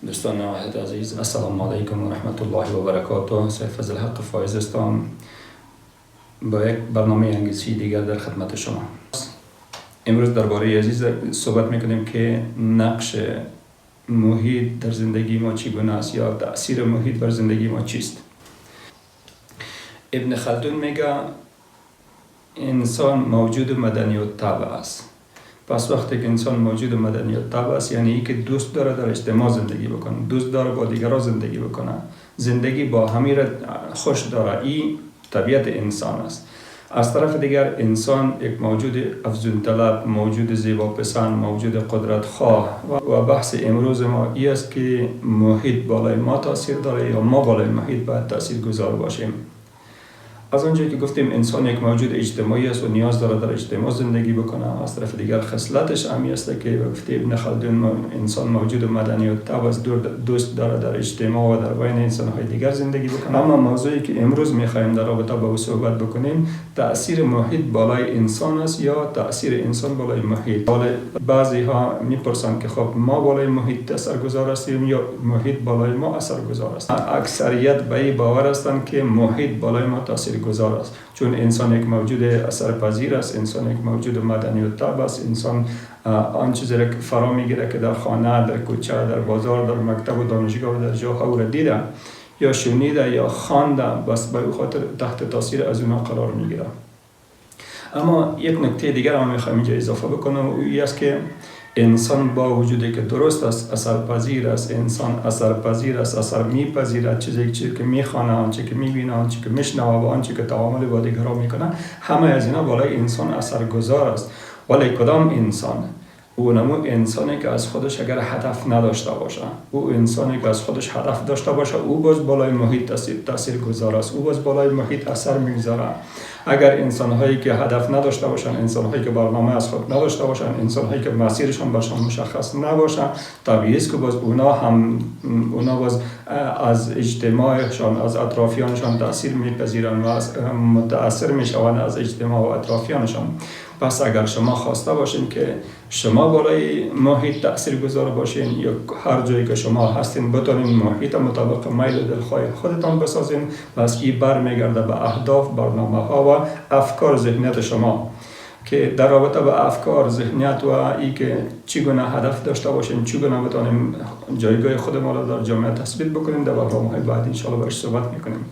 دوستان نهایت عزیز، السلام علیکم و رحمت الله و برکاته. سید فضل حق فایز هستم با یک برنامه انگلیسی دیگر در خدمت شما. امروز درباره عزیز صحبت میکنیم که نقش محیط در زندگی ما چگونه است یا تأثیر محیط بر زندگی ما چیست. ابن خلدون میگه انسان موجود مدنی و طبع است. پس وقتی که انسان موجود مدنی و طبع است یعنی ای که دوست داره در اجتماع زندگی بکنه، دوست داره با دیگران زندگی بکنه، زندگی با همه را خوش داره. این طبیعت انسان است. از طرف دیگر انسان یک موجود افزون طلب، موجود زیبا پسند، موجود قدرت خواه و بحث امروز ما این است که محیط بالای ما تاثیر داره یا ما بالای محیط باید تاثیر گذار باشیم. از آنجایی که گفتیم انسان یک موجود اجتماعی است و نیاز داره در اجتماع زندگی بکنه، از طرف دیگر خصلتش همی است که گفته ابن خلدون انسان موجود مدنی و طبع است، دوست داره در اجتماع و در بین انسان‌های دیگر زندگی بکنه. اما موضوعی که امروز می‌خوایم در رابطه با او صحبت بکنیم تأثیر محیط بالای انسان است یا تأثیر انسان بالای محیط. بعضی‌ها می‌پرسند که خب ما بالای محیط اثرگذار هستیم یا محیط بالای ما اثرگذار است. اکثریت به این باور هستند که محیط بالای ما تاثیر گذار است، چون انسان یک موجود اثرپذیر است، انسان یک موجود مدنی و طبع است. انسان آن چیزی را فرا میگیره که در خانه، در کوچه، در بازار، در مکتب و دانشگاه و در جاها او را دیده یا شنیده یا خوانده، بس به خاطر تحت تاثیر از اونها قرار میگیره. اما یک نکته دیگر هم میخوایم اینجا اضافه بکنم و این است که انسان با وجودی که درست است، اثرپذیر است، انسان اثرپذیر است، اثر میپذیرد، چیزی که میخوانه، آنچه که میبینه، آنچه که میشنوه و آنچه که تعامل با دیگران میکنه، همه از اینا بالای انسان اثرگذار است. ولی کدام انسان؟ او نمو انسانی که از خودش اگر هدف نداشته باشه، او انسانی که از خودش هدف داشته باشه، او باز بالای محیط تاثیر گذار است، او باز بالای محیط اثر میگذاره. اگر انسان‌هایی که هدف نداشته باشن، انسان‌هایی که برنامه از خود نداشته باشن، انسان‌هایی که مسیرشان برشان مشخص نباشه، طبیعی است که باز اونا باز از اجتماعشان، از اطرافیانشان تأثیر میپذیرن و متأثر میشوند از اجتماع و اطرافیانشان. پس اگر شما خواسته باشین که شما بالای محیط تأثیر گذار باشین یا هر جایی که شما هستین بتونین محیط مطابق میل و دلخواه خودتان بسازین، پس این برمیگرده به اهداف، برنامه ها و افکار ذهنیت شما که در رابطه به افکار، ذهنیت و ای که چگونه هدف داشته باشیم، چگونه بتونیم جایگاه خودمان را در جامعه تثبیت بکنیم، در برنامه‌های بعد ان شاء الله برش صحبت میکنیم.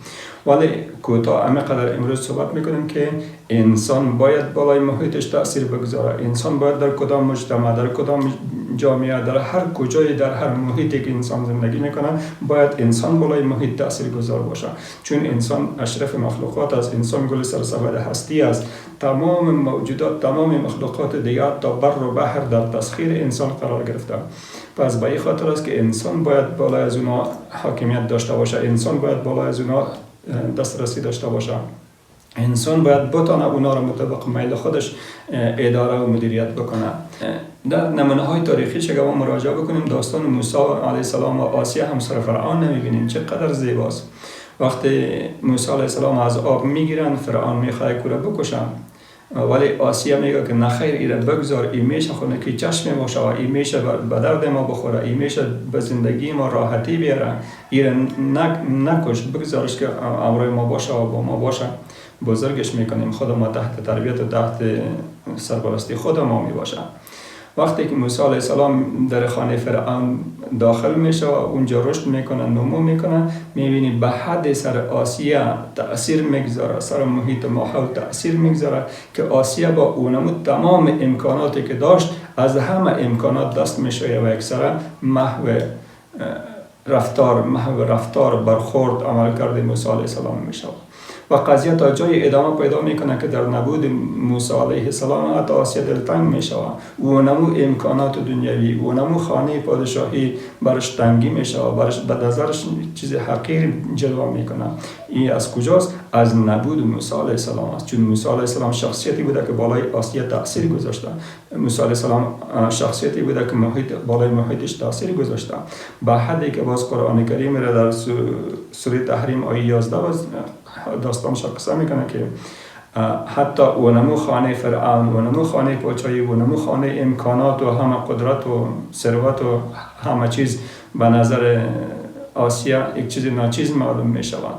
ولی کوتاه همینقدر امروز صحبت میکنیم که انسان باید بالای محیطش تأثیر بگذاره. انسان باید در کدام مجتمع، در کدام جامعه، در هر کجای، در هر محیطی که انسان زندگی میکنه، باید انسان بالای محیط تأثیر گذار باشه، چون انسان اشرف مخلوقات است. انسان گل سرسبد هستی است. تمام موجودات، تمام مخلوقات دیگر تا بر و بحر در تسخیر انسان قرار گرفته. پس به این خاطر است که انسان باید بالای از اونا حاکمیت داشته باشه، انسان باید بالای از اونا دسترسی داشته باشه، انسان باید بتونه اونا را مطابق میل خودش اداره و مدیریت بکنه. در نمونه های تاریخی چه ما مراجعه بکنیم، داستان موسی علیه السلام و آسیه همسر فرعون نمیبینیم چقدر زیباست. وقتی موسی علیه السلام از آب میگیرن، فرعون میخواد کوره بکشن، ولی آسیه میگه که نخیر، ایره بگذار، این میشه خونه که چشم ما شود، این میشه به درد ما بخوره، این میشه به زندگی ما راحتی بیاره، ایره نکش، بگذارش که امروی ما باشه و با ما باشه. بزرگش میکنیم، خود ما تحت تربیت و تحت سرپرستی خود ما میباشه. وقتی که موسی علیه السلام در خانه فرعون داخل میشه و اونجا رشد میکنه، نمو میکنه، میبینی به حد سر آسیه تأثیر میگذاره، سر محیط ماحول تأثیر میگذاره که آسیه با اونمو تمام امکاناتی که داشت از همه امکانات دست میشه و اکثر محو رفتار برخورد عمل کرده موسی علیه السلام میشه و قضیه تا جای ادامه پیدا میکنه که در نبود موسی علیه السلام حتی آسیه دلتنگ میشه و نمو امکانات دنیوی و نمو خانه پادشاهی برش تنگی میشه و برش به نظرش چیز حقیر جلوه میکنه. این از کجاست؟ از نبود موسی علیه السلام است، چون موسی علیه السلام شخصیتی بوده که بالای آسیه تأثیر گذاشته. موسی علیه السلام شخصیتی بوده که بالای محیطش تأثیر گذاشته، به حدی که باز قرآن کریم را در سوره تحریم آیه 11 داستانش قصه میکنه که حتی اونمو خانه فرعون، اونمو خانه پاچایی، اونمو خانه امکانات و همه قدرت و ثروت و همه چیز به نظر آسیا یک چیز ناچیز معلوم می شود.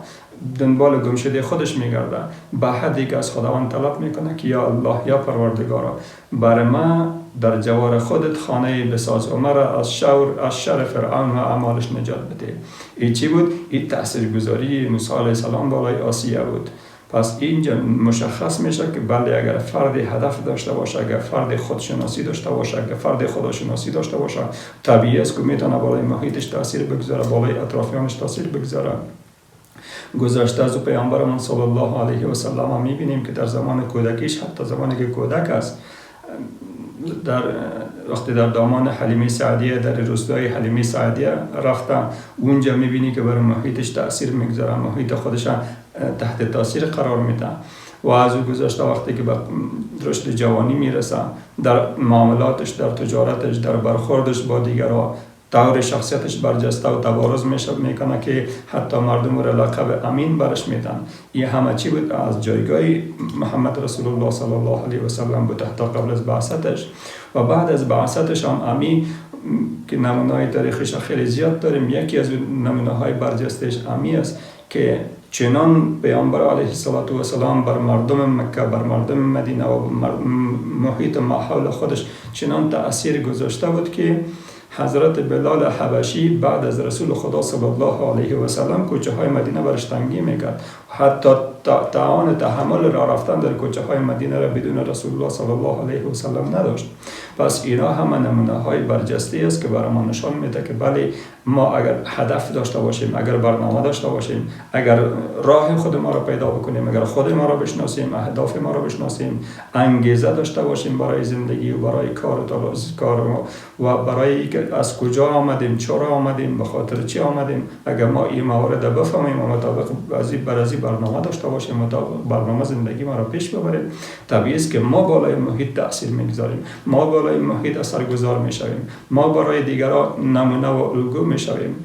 دنبال گمشده خودش میگرده، به حدی که از خداوند طلب میکنه که یا الله یا پروردگارا برای ما در جوار خودت خانه بساز و مرا از شر فرعون و اعمالش نجات بده. این چی بود؟ این تاثیرگذاری موسی علیه السلام بالای آسیا بود. پس اینجا مشخص میشه که بله اگر فرد هدف داشته باشه، اگر فرد خودشناسی داشته باشه، اگر فرد خداشناسی داشته باشه، طبیعی است که میتونه بالای محیطش تاثیر بگذاره، بالای اطرافیانش تاثیر بگذاره. گذشته از پیامبرمون صلی الله علیه و سلم میبینیم که در زمان کودکیش، حتی زمانی که کودک است، وقتی در دامان حلیمه سعدیه، در روستای حلیمه سعدیه رفته، اونجا میبینی که بر محیطش تاثیر میگذاره، محیط خودش تحت تاثیر قرار میده. و از او گذشته وقتی که به رشد جوانی میرسه، در معاملاتش، در تجارتش، در برخوردش با دیگران، طور شخصیتش برجسته و تبارز میکنه که حتی مردم را لقب امین برش میدن. این همه چی بود از جایگاه محمد رسول الله صلی الله علیه و سلم بود حتی قبل از بعثتش. و بعد از بعثتش هم امی که نمونه‌های تاریخش خیلی زیاد داریم. یکی از نمونه‌های برجستهش امی است که چنان پیامبر علیه السلام بر مردم مکه، بر مردم مدینه و محیط ماحول خودش چنان تأثیر گذاشته بود که حضرت بلال حبشی بعد از رسول خدا صلی الله علیه و سلم کوچه های مدینه برش تنگی میکرد. حتی توان تحمل راه رفتن در کوچه های مدینه را بدون رسول الله صلی الله علیه و سلم نداشت. پس اینا همه نمونه های برجسته است که برای ما نشان میده که بله ما اگر هدف داشته باشیم، اگر برنامه داشته باشیم، اگر راه خود ما را پیدا بکنیم، اگر خود ما را بشناسیم، اهداف ما را بشناسیم، انگیزه داشته باشیم برای زندگی و برای کار و برای که از کجا آمدیم، چرا آمدیم، به خاطر چی آمدیم، اگر ما این موارد بفهمیم و مطابق برای برنامه داشته باشیم، مطابق برنامه زندگی ما را پیش ببریم، طبیعی است که ما بالای محیط تاثیر میگذاریم، ما بالای محیط اثرگذار میشویم، ما برای دیگران نمونه و الگو میشویم.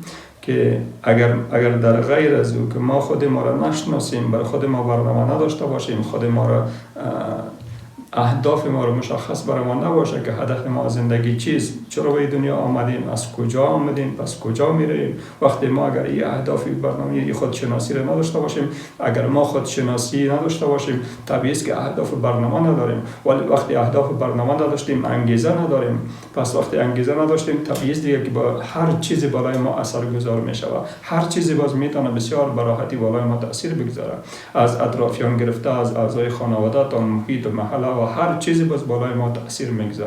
که اگر در غیر از او که ما خود ما را نشناسیم، برای خود ما برنامه نداشته باشیم، خود ما را اهداف ما رو مشخص برای ما نباشه که هدف ما زندگی چیست، چرا به دنیا آمدیم، از کجا آمدیم، پس کجا میریم. وقتی ما اگر این اهدافی برنامه خودشناسی رو نداشته باشیم، اگر ما خودشناسی نداشته باشیم، طبیعی است که اهداف برنامه نداریم. ولی وقتی اهداف برنامه نداشتیم، انگیزه نداریم. پس وقتی انگیزه نداشتیم، طبیعی است دیگه که با هر چیزی بالای ما اثرگذار میشه. هر چیزی باز میتونه بسیار به راحتی بالای ما تاثیر بگذاره. از اطرافیان گرفته، از اعضای خانواده تا محیط و محله و هر چیزی باز بالای ما تاثیر میگذاره.